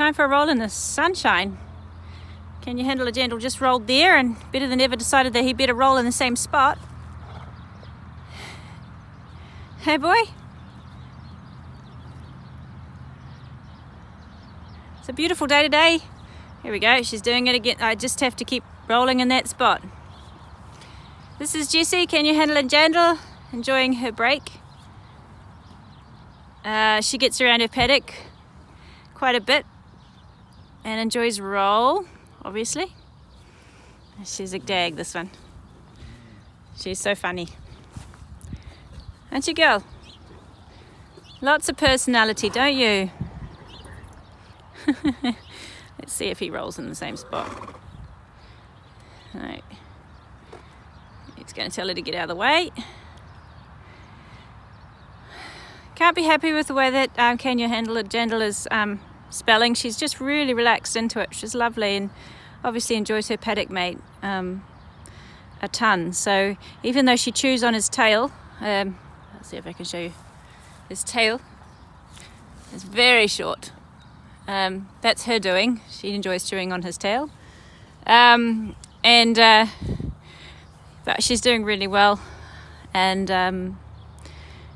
Time for a roll in the sunshine. Can You Handle a Gentle just rolled there, and Better Than Ever decided that he better roll in the same spot. Hey boy. It's a beautiful day today. Here we go, she's doing it again. I just have to keep rolling in that spot. This is Jessie, Can You Handle a Gentle, enjoying her break. She gets around her paddock quite a bit and enjoys roll, obviously. She's a dag, this one. She's so funny. Aren't you, girl? Lots of personality, don't you? Let's see if he rolls in the same spot. No. He's going to tell her to get out of the way. Can't be happy with the way that Can You Handle It Gentle is spelling. She's just really relaxed into it. She's lovely and obviously enjoys her paddock mate a ton. So even though she chews on his tail, let's see if I can show you. His tail is very short. That's her doing. She enjoys chewing on his tail. But she's doing really well. And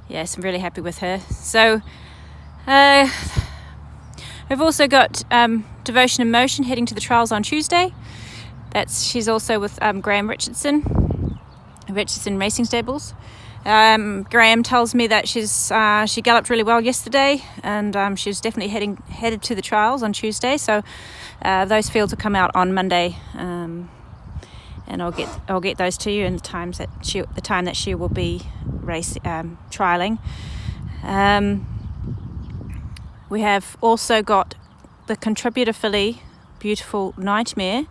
yes, I'm really happy with her. So we've also got Devotion in Motion heading to the trials on Tuesday. She's also with Graham Richardson Racing Stables. Graham tells me that she galloped really well yesterday, and she's definitely headed to the trials on Tuesday. So those fields will come out on Monday, and I'll get those to you in the time that she will be trialing. We have also got the contributor filly, Beautiful Nightmare,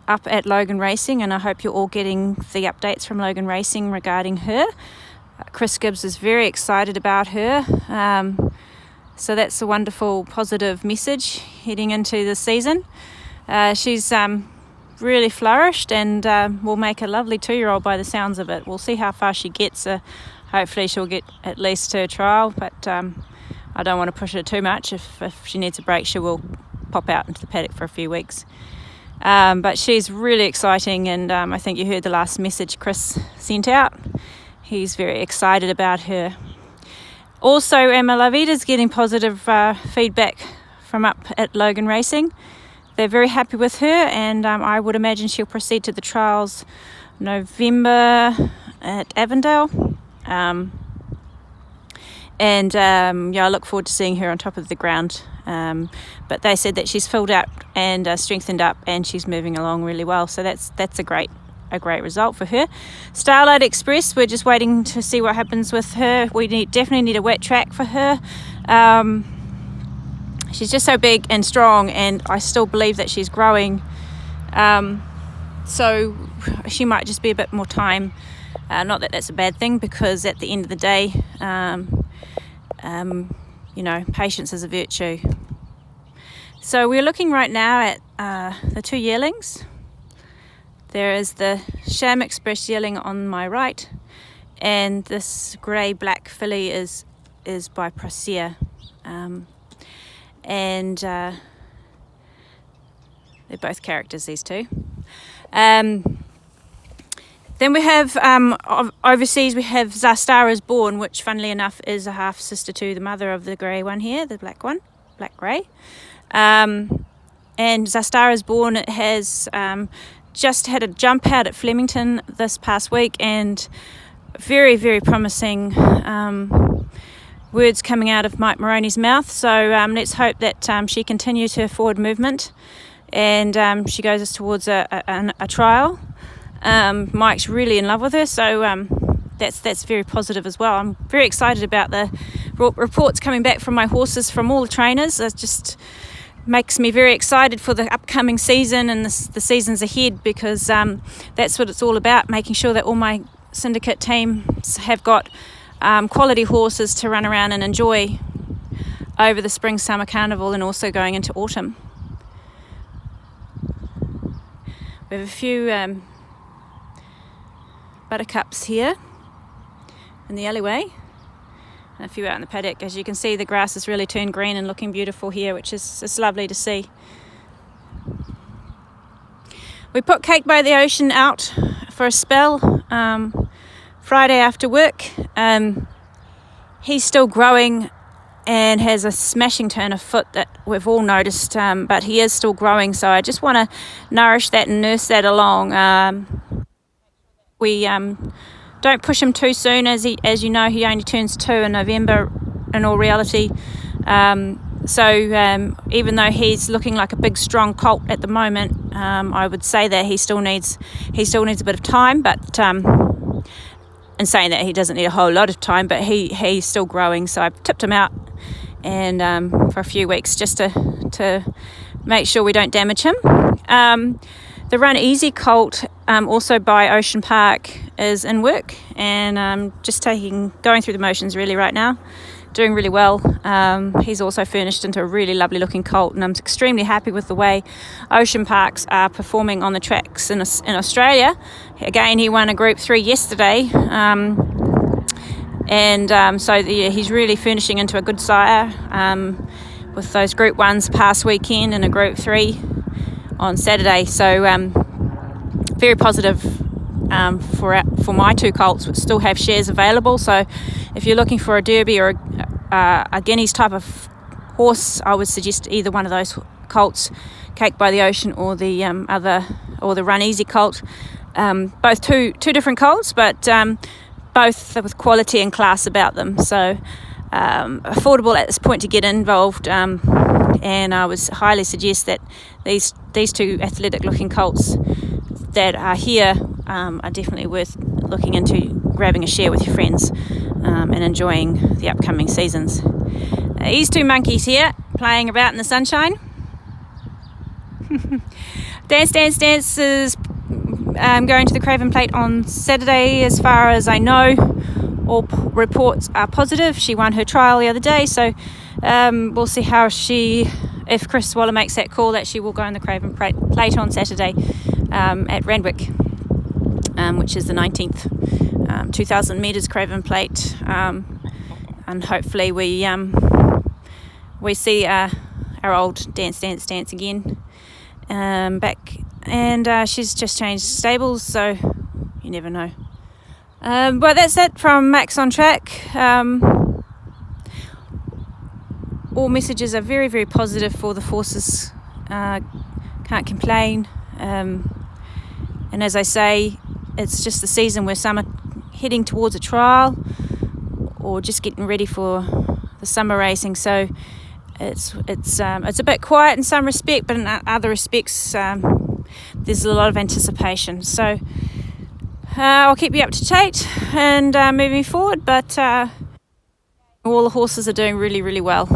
up at Logan Racing, and I hope you're all getting the updates from Logan Racing regarding her. Chris Gibbs is very excited about her, so that's a wonderful positive message heading into the season. She's really flourished and will make a lovely 2-year-old by the sounds of it. We'll see how far she gets. Hopefully she'll get at least to a trial, but I don't want to push her too much. If she needs a break, she will pop out into the paddock for a few weeks. But she's really exciting, and I think you heard the last message Chris sent out. He's very excited about her. Also, Emma Lavita's getting positive feedback from up at Logan Racing. They're very happy with her, and I would imagine she'll proceed to the trials November at Avondale. I look forward to seeing her on top of the ground. But they said that she's filled out and strengthened up, and she's moving along really well. So that's a great result for her. Starlight Express, we're just waiting to see what happens with her. We definitely need a wet track for her. She's just so big and strong, and I still believe that she's growing. So she might just be a bit more time. Not that that's a bad thing, because at the end of the day, patience is a virtue. So we're looking right now at the 2 yearlings. There is the Sham Express yearling on my right, and this grey-black filly is by Procea. They're both characters, these two. Then we have overseas, we have Zastara's Born, which funnily enough is a half sister to the mother of the grey one here, the black one, black grey. And Zastara's Born, it has just had a jump out at Flemington this past week, and very, very promising words coming out of Mike Moroney's mouth. So let's hope that she continues her forward movement, and she goes us towards a trial. Mike's really in love with her, so that's very positive as well. I'm very excited about the reports coming back from my horses, from all the trainers. It just makes me very excited for the upcoming season and the seasons ahead, because that's what it's all about, making sure that all my syndicate teams have got quality horses to run around and enjoy over the spring summer carnival, and also going into autumn. We have a few buttercups here in the alleyway. and a few out in the paddock. As you can see, the grass has really turned green and looking beautiful here, which is just lovely to see. We put Cake by the Ocean out for a spell Friday after work. He's still growing and has a smashing turn of foot that we've all noticed, but he is still growing, so I just want to nourish that and nurse that along. We don't push him too soon, as you know, he only turns 2 in November in all reality. So even though he's looking like a big strong colt at the moment, I would say that he still needs a bit of time, but in saying that, he doesn't need a whole lot of time, but he's still growing. So I've tipped him out and for a few weeks just to make sure we don't damage him. The Run Easy colt, also by Ocean Park, is in work, and just going through the motions really right now, doing really well. He's also furnished into a really lovely looking colt, and I'm extremely happy with the way Ocean Parks are performing on the tracks in Australia. Again, he won a Group 3 yesterday, so he's really furnishing into a good sire, with those Group 1s past weekend and a Group 3 on Saturday. So very positive for my 2 colts, which still have shares available. So if you're looking for a Derby or a Guineas type of horse, I would suggest either one of those colts, Cake by the Ocean or the Run Easy colt. Both two different colts, but both with quality and class about them. So affordable at this point to get involved, and I would highly suggest that these 2 athletic looking colts that are here are definitely worth looking into, grabbing a share with your friends, and enjoying the upcoming seasons. These 2 monkeys here playing about in the sunshine. Dance is going to the Craven Plate on Saturday, as far as I know. All reports are positive. She won her trial the other day, so we'll see if Chris Waller makes that call, that she will go in the Craven Plate on Saturday at Randwick, which is the 19th 2,000 metres Craven Plate, and hopefully we see our old dance again back, and she's just changed stables, so you never know. But that's it from Bax On Track. All messages are very, very positive for the forces. Can't complain. And as I say, it's just the season where some are heading towards a trial or just getting ready for the summer racing. So it's a bit quiet in some respect, but in other respects, there's a lot of anticipation. So I'll keep you up to date and moving forward, but all the horses are doing really, really well.